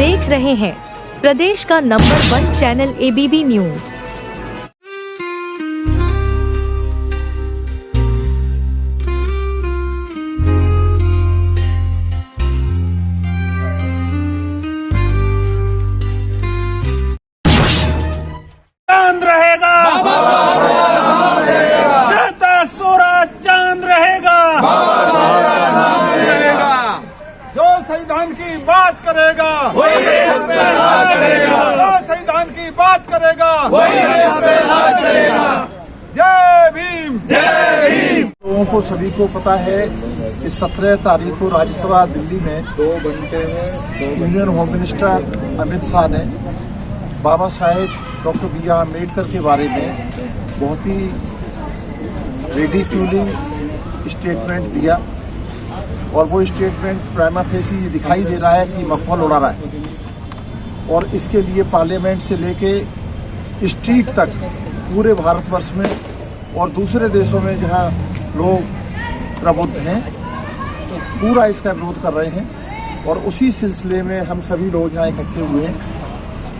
देख रहे हैं प्रदेश का नंबर 1 चैनल ABB न्यूज। चांद रहेगा, जब तक सूरज चांद रहेगा, जो संविधान की बात करेगा वही इस पे राज करेगा, जो संविधान की बात करेगा वही इस पे राज करेगा। जय भीम। जय भीम। लोगों को सभी को पता है कि 17 तारीख को राज्यसभा दिल्ली में union home minister Amit Shah ने बाबा साहेब डॉक्टर B.R. अम्बेडकर के बारे में बहुत ही रेडिक्यूलिंग स्टेटमेंट दिया और वो स्टेटमेंट प्राइमा फेसी ये दिखाई दे रहा है कि मखौल उड़ा रहा है और इसके लिए पार्लियामेंट से लेके स्ट्रीट तक पूरे भारतवर्ष में और दूसरे देशों में जहां लोग प्रबुद्ध हैं पूरा इसका विरोध कर रहे हैं। और उसी सिलसिले में हम सभी लोग यहाँ इकट्ठे हुए हैं।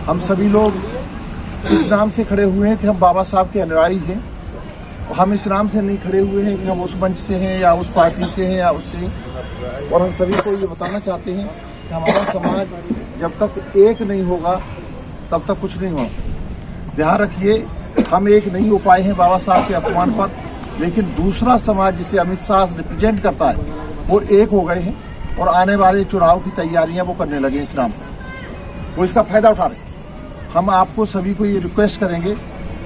हम सभी लोग इस नाम से खड़े हुए हैं कि हम बाबा साहब के अनुयायी हैं। हम इस नाम से नहीं खड़े हुए हैं कि हम उस मंच से हैं या उस पार्टी से हैं या उससे। और हम सभी को ये बताना चाहते हैं कि हमारा समाज जब तक एक नहीं होगा तब तक कुछ नहीं होगा। ध्यान रखिए, हम एक नहीं हो पाए हैं बाबा साहब के अपमान पर, लेकिन दूसरा समाज जिसे अमित शाह रिप्रेजेंट करता है वो एक हो गए हैं और आने वाले चुनाव की तैयारियां वो करने लगे इस नाम पर, वो इसका फायदा उठा रहे हैं। हम आपको सभी को ये रिक्वेस्ट करेंगे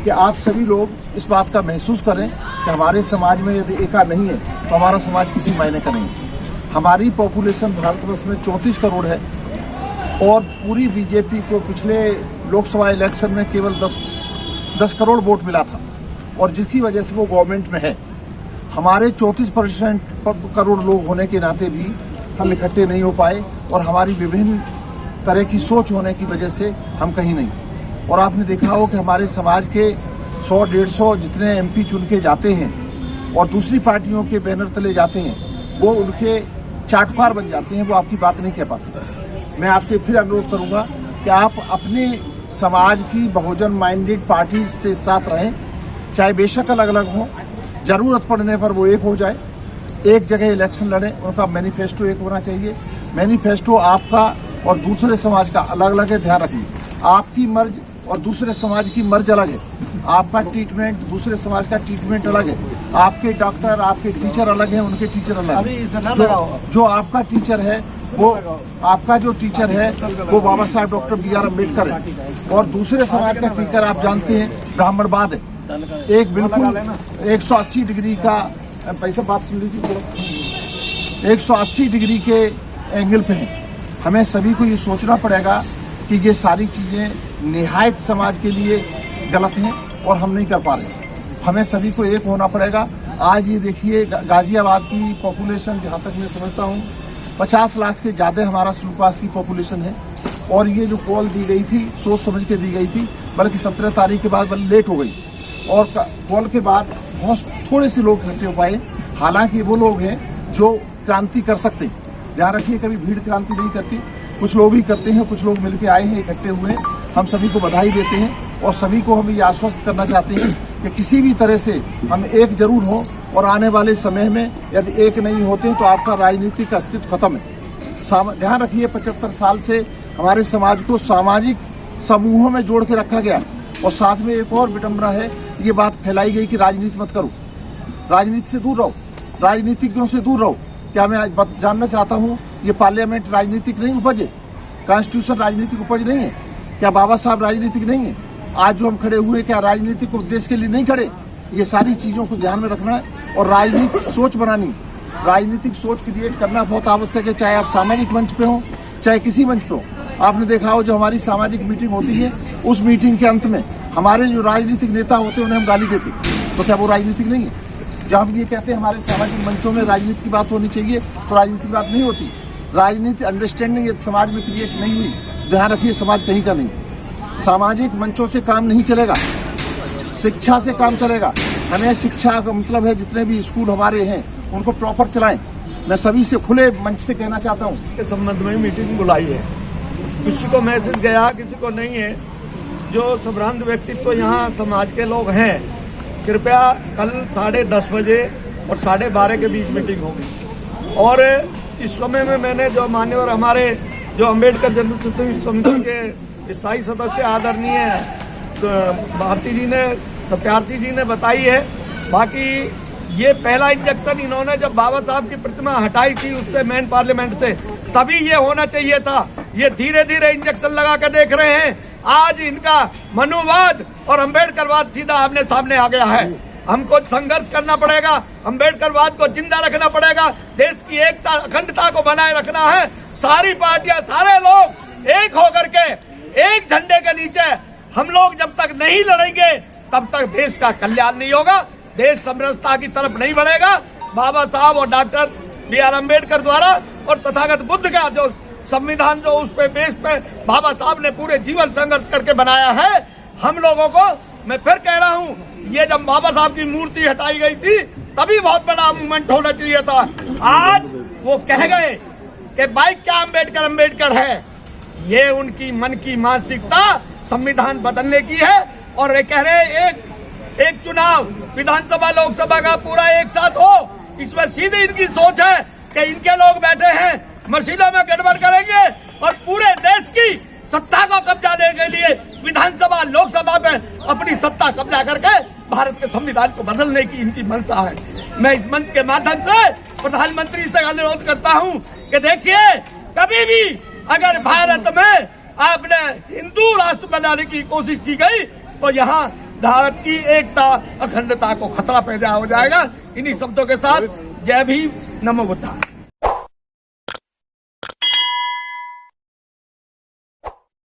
कि आप सभी लोग इस बात का महसूस करें कि हमारे समाज में यदि एका नहीं है तो हमारा समाज किसी मायने का नहीं है। हमारी पॉपुलेशन भारतवर्ष में 34 करोड़ है और पूरी बीजेपी को पिछले लोकसभा इलेक्शन में केवल 10 करोड़ वोट मिला था और जिसकी वजह से वो गवर्नमेंट में है। हमारे 34% करोड़ लोग होने के नाते भी हम इकट्ठे नहीं हो पाए और हमारी विभिन्न तरह की सोच होने की वजह से हम कहीं नहीं। और आपने देखा हो कि हमारे समाज के 100-150 जितने MP चुन के जाते हैं और दूसरी पार्टियों के बैनर तले जाते हैं वो उनके चाटुकार बन जाते हैं, वो आपकी बात नहीं कह पाते। मैं आपसे फिर अनुरोध करूंगा कि आप अपने समाज की बहुजन माइंडेड पार्टी से साथ रहें, चाहे बेशक अलग अलग हों, जरूरत पड़ने पर वो एक हो जाए, एक जगह इलेक्शन लड़ें। उनका मैनिफेस्टो एक होना चाहिए। मैनिफेस्टो आपका और दूसरे समाज का अलग अलग है, ध्यान रखिए। आपकी मर्ज और दूसरे समाज की मर्ज अलग है। आपका ट्रीटमेंट दूसरे समाज का ट्रीटमेंट अलग है। आपके डॉक्टर आपके टीचर अलग हैं, उनके टीचर अलग हैं। जो आपका टीचर है वो आपका जो टीचर है वो बाबा साहेब डॉक्टर B.R. अम्बेडकर है और दूसरे समाज का टीचर आप जानते हैं ब्राह्मणवाद है। एक बिल्कुल 180 डिग्री का पैसा बात सुन लीजिए, 180 डिग्री के एंगल पे है। हमें सभी को ये सोचना पड़ेगा कि ये सारी चीज़ें निहायत समाज के लिए गलत हैं और हम नहीं कर पा रहे। हमें सभी को एक होना पड़ेगा। आज ये देखिए गाजियाबाद की पॉपुलेशन जहाँ तक मैं समझता हूँ 50 लाख से ज़्यादा हमारा सुल्कास की पॉपुलेशन है और ये जो कॉल दी गई थी सोच समझ के दी गई थी, बल्कि 17 तारीख के बाद लेट हो गई और कॉल के बाद बहुत थोड़े से लोग इकट्ठे हो पाए। हालांकि वो लोग हैं जो क्रांति कर सकते हैं। ध्यान रखिए, कभी भीड़ क्रांति नहीं करती, कुछ लोग ही करते हैं। कुछ लोग मिलकर आए हैं, इकट्ठे हुए हैं। हम सभी को बधाई देते हैं और सभी को हम ये आश्वस्त करना चाहते हैं कि किसी भी तरह से हम एक जरूर हों और आने वाले समय में यदि एक नहीं होते तो आपका राजनीतिक अस्तित्व खत्म है। ध्यान रखिए, 75 साल से हमारे समाज को सामाजिक समूहों में जोड़ के रखा गया और साथ में एक और विडंबना है, ये बात फैलाई गई कि राजनीति मत करो, राजनीति से दूर रहो, राजनीतिज्ञों से दूर रहो। क्या मैं आज जानना चाहता हूँ, ये पार्लियामेंट राजनीतिक नहीं उपज है, कॉन्स्टिट्यूशन राजनीतिक उपज नहीं है क्या? बाबा साहब राजनीतिक नहीं है? आज जो हम खड़े हुए क्या राजनीतिक उद्देश्य के लिए नहीं खड़े? ये सारी चीज़ों को ध्यान में रखना है और राजनीतिक सोच बनानी, राजनीतिक सोच क्रिएट करना बहुत आवश्यक है, चाहे आप सामाजिक मंच पे हो चाहे किसी मंच पे हो। आपने देखा हो जो हमारी सामाजिक मीटिंग होती है उस मीटिंग के अंत में हमारे जो राजनीतिक नेता होते हैं उन्हें हम गाली देते, तो क्या वो राजनीतिक नहीं है? जब हम ये कहते हैं हमारे सामाजिक मंचों में राजनीति की बात होनी चाहिए तो राजनीति की बात नहीं होती। राजनीति अंडरस्टैंडिंग यदि समाज में क्रिएट नहीं हुई, ध्यान रखिए समाज कहीं का नहीं। सामाजिक मंचों से काम नहीं चलेगा, शिक्षा से काम चलेगा। हमें शिक्षा का मतलब है जितने भी स्कूल हमारे हैं उनको प्रॉपर चलाएं। मैं सभी से खुले मंच से कहना चाहता हूँ इस संबंध में मीटिंग बुलाई है, किसी को मैसेज गया, किसी को नहीं है। जो संभ्रांत व्यक्तित्व यहाँ समाज के लोग हैं, कृपया कल 10:30 बजे और 12:30 के बीच मीटिंग होगी। और इस समय में मैंने जो मान्यवर हमारे जो अम्बेडकर जनशक्ति समिति के स्थायी सदस्य आदरणीय भारती जी ने, सत्यार्थी जी ने बताई है। बाकी ये पहला इंजेक्शन इन्होंने जब बाबा साहब की प्रतिमा हटाई थी उससे मेन पार्लियामेंट से, तभी ये होना चाहिए था। ये धीरे धीरे इंजेक्शन लगा के देख रहे हैं। आज इनका मनुवाद और अम्बेडकरवाद सीधा आमने सामने आ गया है। हमको संघर्ष करना पड़ेगा, अम्बेडकरवाद को जिंदा रखना पड़ेगा, देश की एकता अखंडता को बनाए रखना है। सारी पार्टियां, सारे लोग एक होकर के एक झंडे के नीचे हम लोग जब तक नहीं लड़ेंगे तब तक देश का कल्याण नहीं होगा, देश समरसता की तरफ नहीं बढ़ेगा। बाबा साहब और डॉक्टर B.R. अम्बेडकर द्वारा और तथागत बुद्ध का जो संविधान जो उस पे बेस पे बाबा साहब ने पूरे जीवन संघर्ष करके बनाया है, हम लोगों को मैं फिर कह रहा हूँ, ये जब बाबा साहब की मूर्ति हटाई गई थी तभी बहुत बड़ा मूवमेंट होना चाहिए था। आज वो कह गए कि भाई क्या अम्बेडकर अम्बेडकर है, ये उनकी मन की मानसिकता संविधान बदलने की है। और ये कह रहे एक चुनाव विधानसभा लोकसभा का पूरा एक साथ हो, इसमें सीधी इनकी सोच है कि इनके लोग बैठे हैं मशीनों में गड़बड़ करेंगे और पूरे देश की सत्ता को कब्जा देने के लिए विधानसभा लोकसभा में अपनी सत्ता कब्जा करके भारत के संविधान को बदलने की इनकी मंशा है। मैं इस मंच के माध्यम से प्रधानमंत्री से अनुरोध करता हूं कि देखिए, कभी भी अगर भारत में आपने हिंदू राष्ट्र बनाने की कोशिश की गई तो यहाँ भारत की एकता अखंडता को खतरा पैदा हो जाएगा। इन्हीं शब्दों के साथ जय भीम, नमो बुद्धाय।